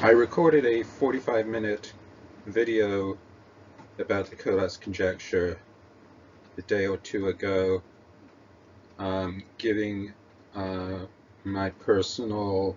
I recorded a 45-minute video about the Collatz conjecture a day or two ago, giving my personal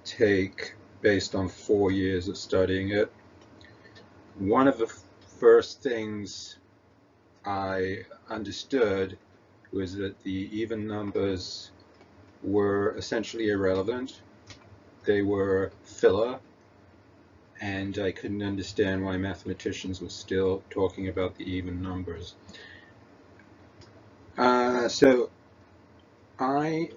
take based on 4 years of studying it. One of the first things I understood was that the even numbers were essentially irrelevant. They were filler, and I couldn't understand why mathematicians were still talking about the even numbers. So I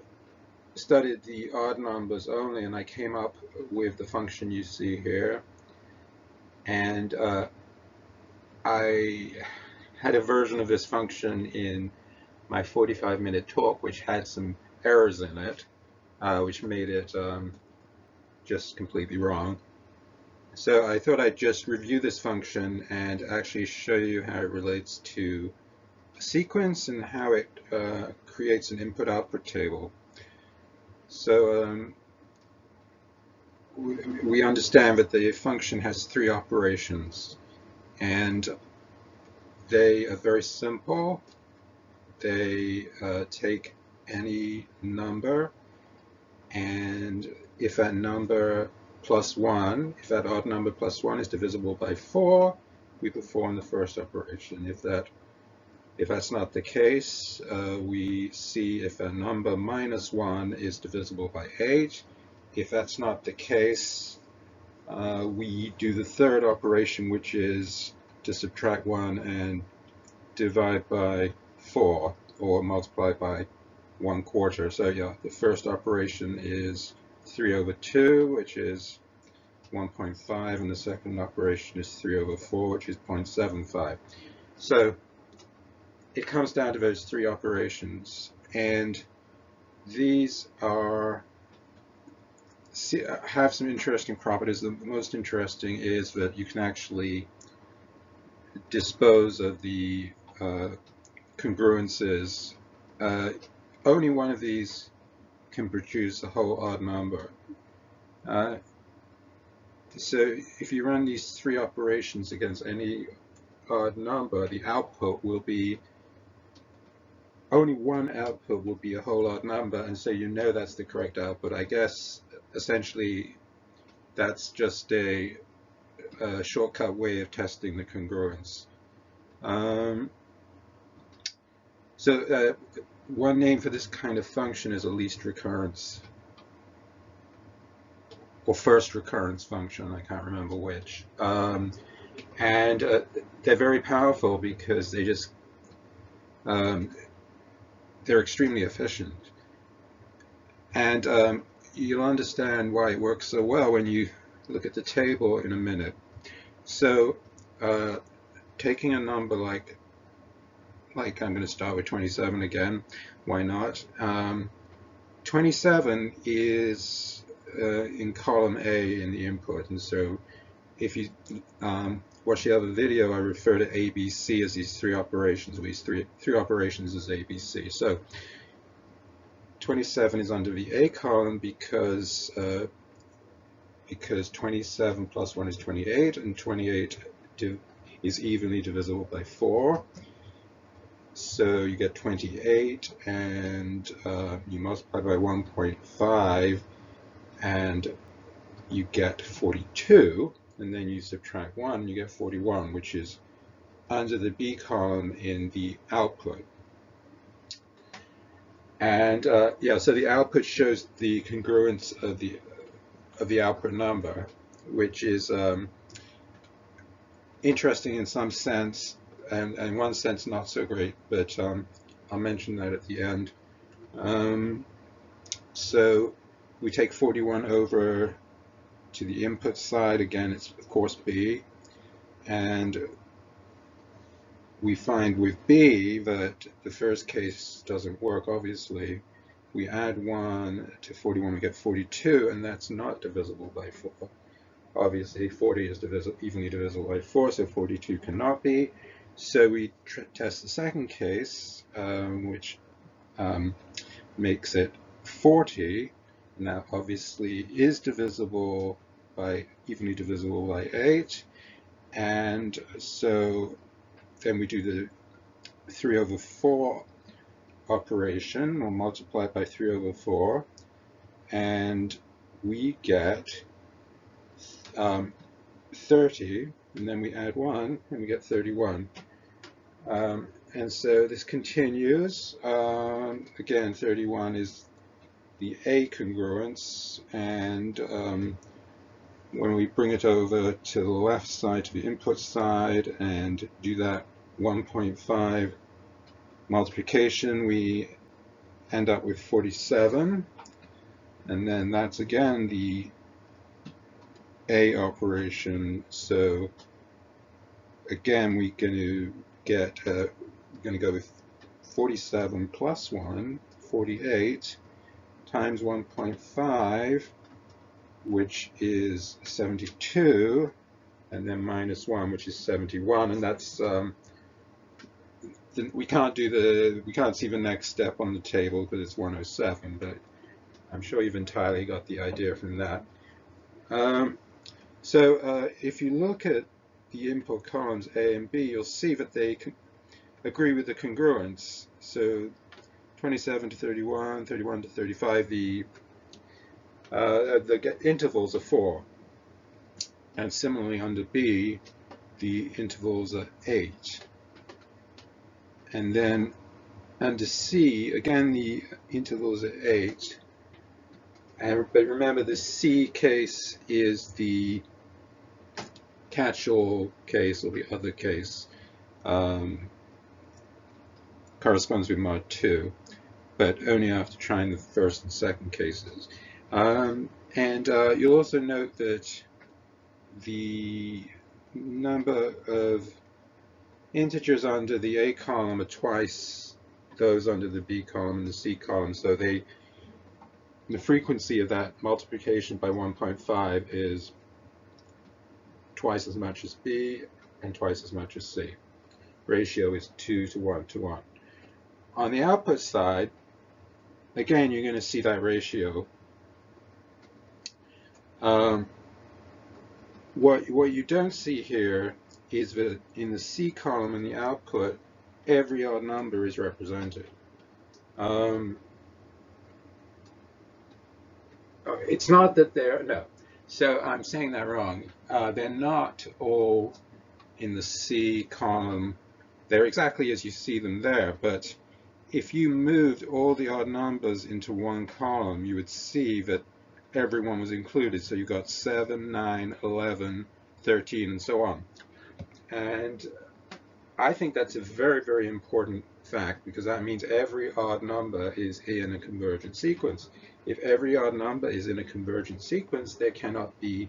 studied the odd numbers only, and I came up with the function you see here. And I had a version of this function in my 45-minute talk, which had some errors in it, which made it just completely wrong. So I thought I'd just review this function and actually show you how it relates to a sequence and how it creates an input-output table. So we understand that the function has 3 operations, and they are very simple. They take any number, and if that number plus 1, if that odd number plus 1 is divisible by 4, we perform the first operation. If that's not the case, we see if a number minus 1 is divisible by 8. If that's not the case, we do the third operation, which is to subtract 1 and divide by 4, or multiply by 1/4. So yeah, the first operation is 3/2, which is 1.5, and the second operation is 3/4, which is 0.75. So it comes down to those 3 operations, and these have some interesting properties. The most interesting is that you can actually dispose of the congruences. Only one of these can produce a whole odd number. So if you run these 3 operations against any odd number, the output will be, only one output will be a whole odd number, and so you know that's the correct output. I guess essentially that's just a shortcut way of testing the congruence. So one name for this kind of function is a least recurrence, or first recurrence function, I can't remember which. And they're very powerful because they just, they're extremely efficient. And you'll understand why it works so well when you look at the table in a minute. So taking a number like I'm going to start with 27 again, why not? 27 is in column A in the input, and so if you watch the other video, I refer to ABC as these 3 operations, or these three operations as ABC. So 27 is under the A column because 27 plus 1 is 28, and 28 is evenly divisible by 4. So you get 28, and you multiply by 1.5, and you get 42, and then you subtract 1, you get 41, which is under the B column in the output. And yeah, so the output shows the congruence of the output number, which is interesting in some sense, and in one sense not so great, but I'll mention that at the end. So we take 41 over to the input side. Again, it's of course B, and we find with B that the first case doesn't work, obviously. We add 1 to 41, we get 42, and that's not divisible by 4. Obviously 40 is evenly divisible by 4, so 42 cannot be. So we test the second case, which makes it 40, and that obviously is divisible by evenly divisible by 8. And so then we do the 3 over 4 operation, or multiply it by 3 over 4, and we get 30, and then we add 1, and we get 31. And so this continues. Again, 31 is the A congruence, and when we bring it over to the left side, to the input side, and do that 1.5 multiplication, we end up with 47, and then that's again the A operation. So again, we're going to get we're going to go with 47 plus 1, 48, times 1.5, which is 72, and then minus 1, which is 71, and that's we can't see the next step on the table because it's 107, but I'm sure you've entirely got the idea from that. So if you look at the input columns A and B, you'll see that they agree with the congruence. So 27 to 31, 31 to 35, the intervals are 4. And similarly under B, the intervals are 8. And then under C, again, the intervals are 8. But remember, the C case is the catch-all case, or the other case, corresponds with mod 2, but only after trying the first and second cases. You'll also note that the number of integers under the A column are twice those under the B column and the C column, so the frequency of that multiplication by 1.5 is twice as much as B and twice as much as C. Ratio is 2 to 1 to 1. On the output side, again, you're going to see that ratio. What you don't see here is that in the C column in the output, every odd number is represented. It's not that they're, no. So I'm saying that wrong. They're not all in the C column. They're exactly as you see them there, but if you moved all the odd numbers into one column, you would see that everyone was included. So you got 7, 9, 11, 13, and so on. And I think that's a very, very important fact, because that means every odd number is in a convergent sequence. If every odd number is in a convergent sequence, there cannot be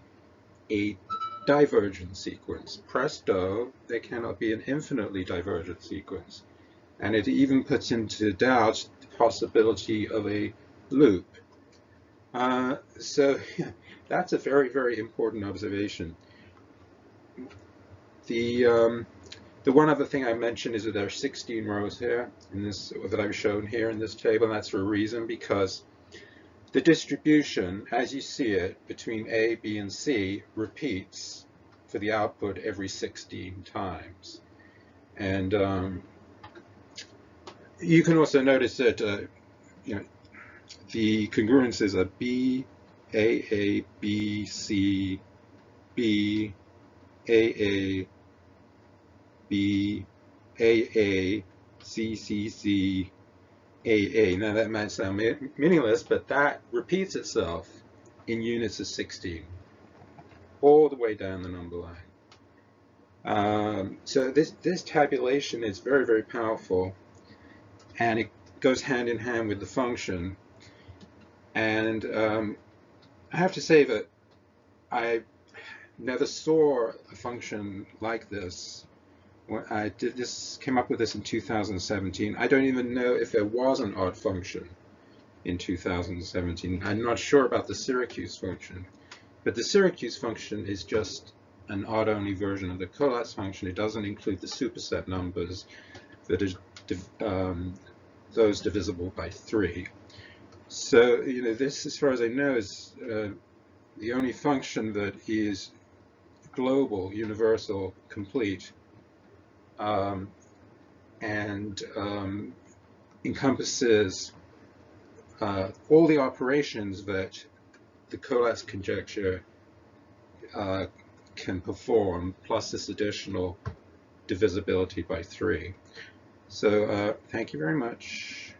a divergent sequence. Presto, there cannot be an infinitely divergent sequence. And it even puts into doubt the possibility of a loop. So that's a very, very important observation. The one other thing I mentioned is that there are 16 rows here in this, that I've shown here in this table, and that's for a reason, because the distribution, as you see it, between A, B, and C repeats for the output every 16 times. And you can also notice that the congruences are B, AA, B, C, B, AA, B, AA, C, C, C, AA. Now that might sound meaningless, but that repeats itself in units of 16, all the way down the number line. So this tabulation is very, very powerful, and it goes hand in hand with the function. And I have to say that I never saw a function like this. When I came up with this in 2017. I don't even know if there was an odd function in 2017. I'm not sure about the Syracuse function, but the Syracuse function is just an odd-only version of the Collatz function. It doesn't include the superset numbers that is those divisible by 3. So this, as far as I know, is the only function that is global, universal, complete, and encompasses all the operations that the Collatz conjecture can perform, plus this additional divisibility by 3. So thank you very much.